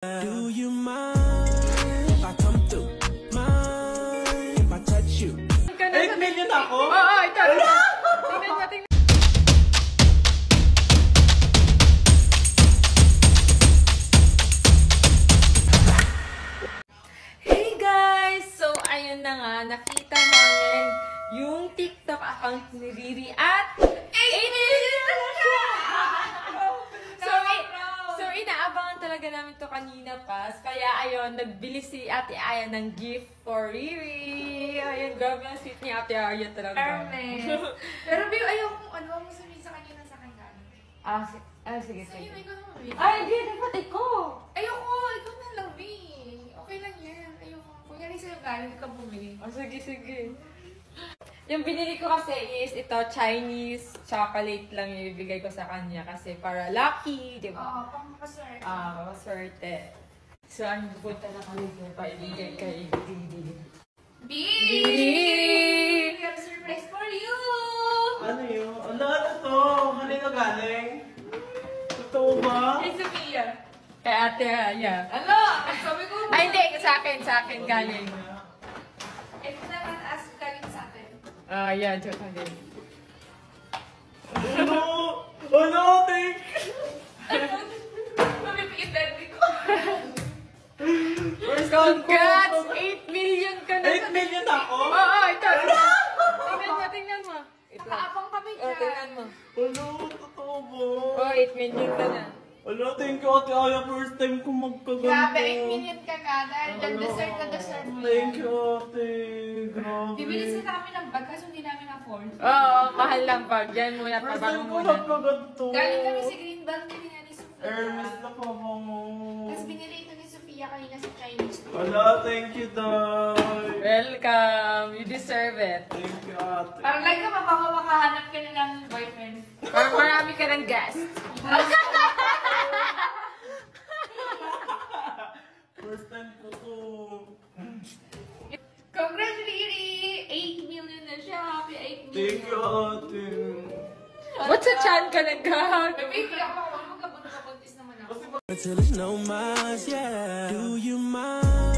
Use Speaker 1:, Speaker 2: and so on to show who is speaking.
Speaker 1: Do you mind if I come through? Mind if I touch you?
Speaker 2: 8 million ako?
Speaker 3: Oo, ito. Tingnan mo, tingnan. Hey guys! So, ayun na nga. Nakita namin yung TikTok account ni Riri at 8 million na siya! So, inaabangan talaga namin to kanina pa. Kaya, ayun, nagbili si Ate Aya ng gift for Riri. Ayun, grabe ang sweet ni Ate Aya talaga.
Speaker 4: Hermes. Pero, babe, ayaw kung ano mo sabihin sa kanya na sa kanya.
Speaker 3: Sige.
Speaker 4: Sa'yo, ikaw naman, babe.
Speaker 3: Ay, hindi, dapat ikaw.
Speaker 4: Ayoko, ikaw na lang, babe. Okay lang yan. Ayoko. Kung yan sa'yo galing ka bumili.
Speaker 3: Sige. Yung binili ko kasi is ito, Chinese chocolate lang yung ibigay ko sa kanya kasi para lucky, di ba?
Speaker 4: Oo, pangkaswerte.
Speaker 3: Maswerte. So, ang pupunta na kami dito pa ibigay kay Didi.
Speaker 4: Babe! We have a surprise for you!
Speaker 2: Ano yun? Ano to? Kanina galing? Totoo ba?
Speaker 4: Hey, Sophia!
Speaker 3: Kay Ate Aya.
Speaker 4: Ano? Sabi ko,
Speaker 3: Ay, hindi. Sa akin galing.
Speaker 4: ito naman as galing sa atin.
Speaker 3: Yan. Joke din.
Speaker 2: Ano? Thank
Speaker 4: Mabibigit daddy ko.
Speaker 2: First
Speaker 3: Congrats! 8 million ka na.
Speaker 2: 8 million ako?
Speaker 3: Oo, ito. Tingnan mo. Ito.
Speaker 4: Nakaabang kami dyan.
Speaker 3: Tingnan mo.
Speaker 2: Ano? Totoo ba?
Speaker 3: 8 million ka na.
Speaker 2: Ano? Thank you, Ate Aya. First time ko magkaganto.
Speaker 4: Grabe, 8 million ka nga dahil deserve mo
Speaker 2: Thank you, Ate. Grabe.
Speaker 4: Bibili sila kami ng bag kasi hindi namin afford.
Speaker 3: Oo, mahal lang pag. Yan muna,
Speaker 2: First
Speaker 3: pabang
Speaker 2: time ko
Speaker 3: muna.
Speaker 2: magkaganto.
Speaker 4: Galing kami sa Greenbelt, binili nga ni Sophia.
Speaker 2: Hermes na pa mo.
Speaker 4: Tapos binili ito ni Sophia kanina sa Chinese store.
Speaker 2: Wala, thank you, Day.
Speaker 3: Welcome. You deserve it.
Speaker 2: Thank you, Ate.
Speaker 4: Parang like ka makahanap ka na ng boyfriend.
Speaker 3: Parang marami ka ng guest.
Speaker 2: First time ko to.
Speaker 4: Congrats, Riri! 8 million na siya. Happy 8 million.
Speaker 2: Thank you, Ate.
Speaker 3: Ba't sa chan ka nagkahag?
Speaker 4: Baby, ako magkabuntis naman ako.
Speaker 1: Until it's no more, yeah. Do you mind?